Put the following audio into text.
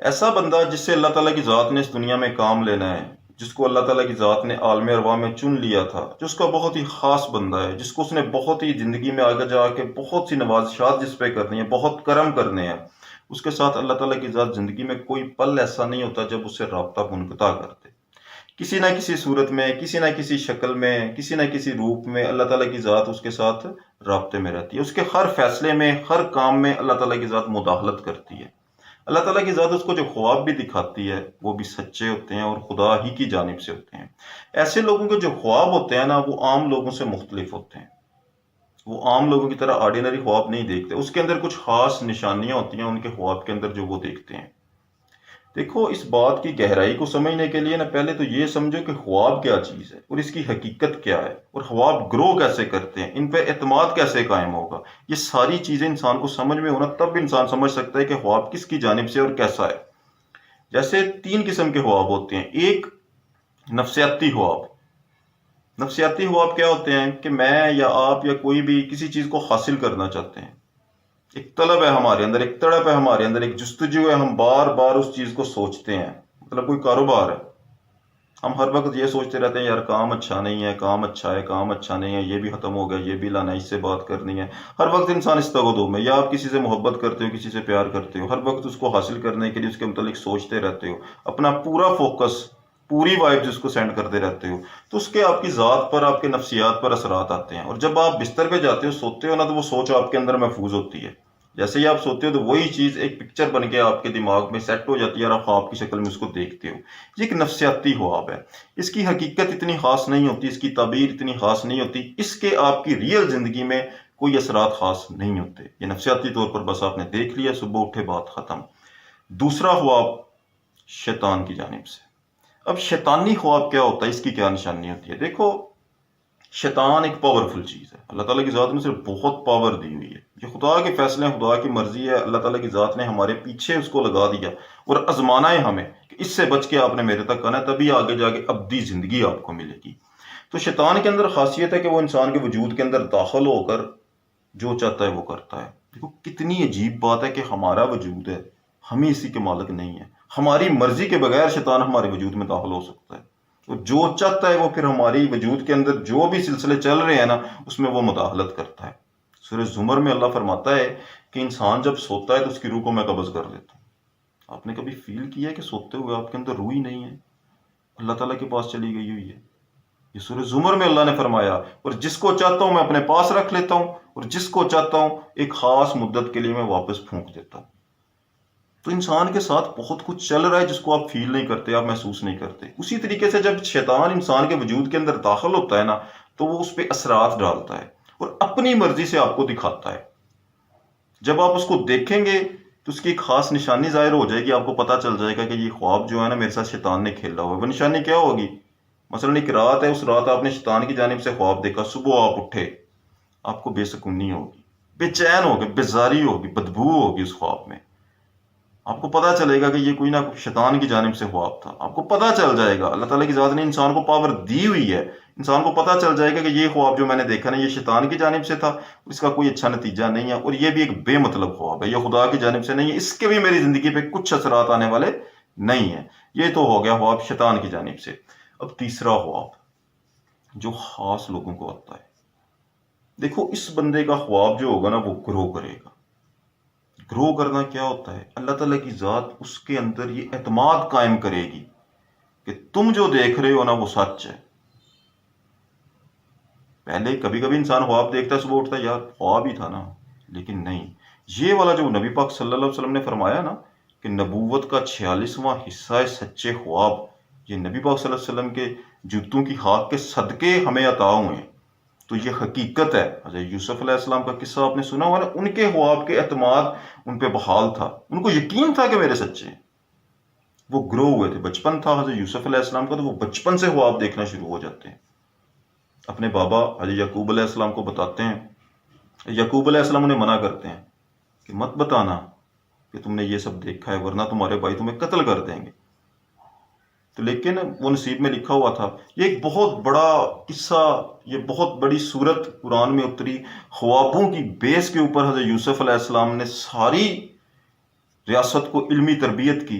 ایسا بندہ جس سے اللہ تعالیٰ کی ذات نے اس دنیا میں کام لینا ہے، جس کو اللہ تعالیٰ کی ذات نے عالم ارواح میں چن لیا تھا، جو اس کا بہت ہی خاص بندہ ہے، جس کو اس نے بہت ہی زندگی میں آگے جا کے بہت سی نوازشات جس پہ کرنی ہے، بہت کرم کرنے ہیں، اس کے ساتھ اللہ تعالیٰ کی ذات زندگی میں کوئی پل ایسا نہیں ہوتا جب اس سے رابطہ منقطع کرتے۔ کسی نہ کسی صورت میں، کسی نہ کسی شکل میں، کسی نہ کسی روپ میں اللہ تعالیٰ کی ذات اس کے ساتھ رابطے میں رہتی ہے۔ اس کے ہر فیصلے میں، ہر کام میں اللہ تعالیٰ کی ذات مداخلت کرتی ہے۔ اللہ تعالیٰ کی ذات اس کو جو خواب بھی دکھاتی ہے وہ بھی سچے ہوتے ہیں اور خدا ہی کی جانب سے ہوتے ہیں۔ ایسے لوگوں کے جو خواب ہوتے ہیں نا، وہ عام لوگوں سے مختلف ہوتے ہیں۔ وہ عام لوگوں کی طرح آرڈینری خواب نہیں دیکھتے، اس کے اندر کچھ خاص نشانیاں ہوتی ہیں ان کے خواب کے اندر جو وہ دیکھتے ہیں۔ دیکھو، اس بات کی گہرائی کو سمجھنے کے لیے نا پہلے تو یہ سمجھو کہ خواب کیا چیز ہے اور اس کی حقیقت کیا ہے، اور خواب گرو کیسے کرتے ہیں، ان پہ اعتماد کیسے قائم ہوگا۔ یہ ساری چیزیں انسان کو سمجھ میں ہونا، تب انسان سمجھ سکتا ہے کہ خواب کس کی جانب سے اور کیسا ہے۔ جیسے 3 قسم کے خواب ہوتے ہیں۔ ایک نفسیاتی خواب۔ نفسیاتی خواب کیا ہوتے ہیں کہ میں یا آپ یا کوئی بھی کسی چیز کو حاصل کرنا چاہتے ہیں، ایک طلب ہے ہمارے اندر، ایک تڑپ ہے ہمارے اندر، ایک جستجو ہے، ہم بار بار اس چیز کو سوچتے ہیں۔ مطلب کوئی کاروبار ہے، ہم ہر وقت یہ سوچتے رہتے ہیں یار کام اچھا نہیں ہے، کام اچھا ہے، کام اچھا نہیں ہے، یہ بھی ختم ہو گیا، یہ بھی لانا ہے، اس سے بات کرنی ہے۔ ہر وقت انسان اس تگودو میں، یا آپ کسی سے محبت کرتے ہو، کسی سے پیار کرتے ہو، ہر وقت اس کو حاصل کرنے کے لیے اس کے متعلق سوچتے رہتے ہو، اپنا پورا فوکس، پوری وائب جس کو سینڈ کرتے رہتے ہو، تو اس کے آپ کی ذات پر، آپ کے نفسیات پر اثرات آتے ہیں۔ اور جب آپ بستر پہ جاتے ہو، سوتے ہو نا، تو وہ سوچ آپ کے اندر محفوظ ہوتی ہے۔ جیسے ہی آپ سوتے ہو تو وہی چیز ایک پکچر بن کے آپ کے دماغ میں سیٹ ہو جاتی ہے اور آپ خواب کی شکل میں اس کو دیکھتے ہو۔ یہ ایک نفسیاتی خواب ہے۔ اس کی حقیقت اتنی خاص نہیں ہوتی، اس کی تعبیر اتنی خاص نہیں ہوتی، اس کے آپ کی ریئل زندگی میں کوئی اثرات خاص نہیں ہوتے۔ یہ نفسیاتی طور پر بس آپ نے دیکھ لیا، صبح اٹھے بات ختم۔ دوسرا خواب شیطان کی جانب سے۔ اب شیطانی خواب کیا ہوتا ہے، اس کی کیا نشانی ہوتی ہے؟ دیکھو، شیطان ایک پاورفل چیز ہے، اللہ تعالیٰ کی ذات نے صرف بہت پاور دی ہوئی ہے۔ یہ خدا کے فیصلے ہیں، خدا کی مرضی ہے، اللہ تعالیٰ کی ذات نے ہمارے پیچھے اس کو لگا دیا اور آزمانا ہے ہمیں کہ اس سے بچ کے آپ نے میرے تک آنا ہے، تبھی آگے جا کے ابدی زندگی آپ کو ملے گی۔ تو شیطان کے اندر خاصیت ہے کہ وہ انسان کے وجود کے اندر داخل ہو کر جو چاہتا ہے وہ کرتا ہے۔ دیکھو کتنی عجیب بات ہے کہ ہمارا وجود ہے، ہم ہی اسی کے مالک نہیں ہیں۔ ہماری مرضی کے بغیر شیطان ہمارے وجود میں داخل ہو سکتا ہے، اور جو چاہتا ہے وہ پھر ہماری وجود کے اندر جو بھی سلسلے چل رہے ہیں نا، اس میں وہ مداخلت کرتا ہے۔ سورہ زمر میں اللہ فرماتا ہے کہ انسان جب سوتا ہے تو اس کی روح کو میں قبض کر لیتا ہوں۔ آپ نے کبھی فیل کیا ہے کہ سوتے ہوئے آپ کے اندر روح ہی نہیں ہے، اللہ تعالیٰ کے پاس چلی گئی ہوئی ہے؟ یہ سورہ زمر میں اللہ نے فرمایا، اور جس کو چاہتا ہوں میں اپنے پاس رکھ لیتا ہوں، اور جس کو چاہتا ہوں ایک خاص مدت کے لیے میں واپس پھونک دیتا ہوں۔ تو انسان کے ساتھ بہت کچھ چل رہا ہے جس کو آپ فیل نہیں کرتے، آپ محسوس نہیں کرتے۔ اسی طریقے سے جب شیطان انسان کے وجود کے اندر داخل ہوتا ہے نا، تو وہ اس پہ اثرات ڈالتا ہے اور اپنی مرضی سے آپ کو دکھاتا ہے۔ جب آپ اس کو دیکھیں گے تو اس کی ایک خاص نشانی ظاہر ہو جائے گی، آپ کو پتہ چل جائے گا کہ یہ خواب جو ہے نا میرے ساتھ شیطان نے کھیلا ہوا ہے۔ وہ نشانی کیا ہوگی؟ مثلا ایک رات ہے، اس رات آپ نے شیطان کی جانب سے خواب دیکھا، صبح آپ اٹھے، آپ کو بے سکونی ہوگی، بے چین ہوگی، بیزاری ہوگی، بدبو ہوگی اس خواب میں۔ آپ کو پتا چلے گا کہ یہ کوئی نہ کوئی شیطان کی جانب سے خواب تھا۔ آپ کو پتا چل جائے گا، اللہ تعالیٰ کی ذات نے انسان کو پاور دی ہوئی ہے، انسان کو پتا چل جائے گا کہ یہ خواب جو میں نے دیکھا نا، یہ شیطان کی جانب سے تھا، اس کا کوئی اچھا نتیجہ نہیں ہے، اور یہ بھی ایک بے مطلب خواب ہے، یہ خدا کی جانب سے نہیں ہے، اس کے بھی میری زندگی پہ کچھ اثرات آنے والے نہیں ہیں۔ یہ تو ہو گیا خواب شیطان کی جانب سے۔ اب تیسرا خواب جو خاص لوگوں کو آتا ہے، دیکھو اس بندے کا خواب جو ہوگا نا وہ گرو کرے گا۔ گرو کرنا کیا ہوتا ہے؟ اللہ تعالیٰ کی ذات اس کے اندر یہ اعتماد قائم کرے گی کہ تم جو دیکھ رہے ہو نا وہ سچ ہے۔ پہلے کبھی کبھی انسان خواب دیکھتا ہے، صبح اٹھتا ہے یار خواب ہی تھا نا، لیکن نہیں، یہ والا جو نبی پاک صلی اللہ علیہ وسلم نے فرمایا نا کہ نبوت کا 46واں حصہ ہے سچے خواب، یہ نبی پاک صلی اللہ علیہ وسلم کے جوتوں کی خاک کے صدقے ہمیں عطا ہوئے ہیں۔ تو یہ حقیقت ہے۔ حضرت یوسف علیہ السلام کا قصہ آپ نے سنا ہوا نا، ان کے خواب کے اعتماد ان پہ بحال تھا، ان کو یقین تھا کہ میرے سچے ہیں۔ وہ گرو ہوئے تھے، بچپن تھا حضرت یوسف علیہ السلام کا، تو وہ بچپن سے خواب دیکھنا شروع ہو جاتے ہیں۔ اپنے بابا حضرت یعقوب علیہ السلام کو بتاتے ہیں، یعقوب علیہ السلام انہیں منع کرتے ہیں کہ مت بتانا کہ تم نے یہ سب دیکھا ہے، ورنہ تمہارے بھائی تمہیں قتل کر دیں گے۔ تو لیکن وہ نصیب میں لکھا ہوا تھا۔ یہ ایک بہت بڑا قصہ، یہ بہت بڑی صورت قرآن میں اتری، خوابوں کی بیس کے اوپر حضرت یوسف علیہ السلام نے ساری ریاست کو علمی تربیت کی،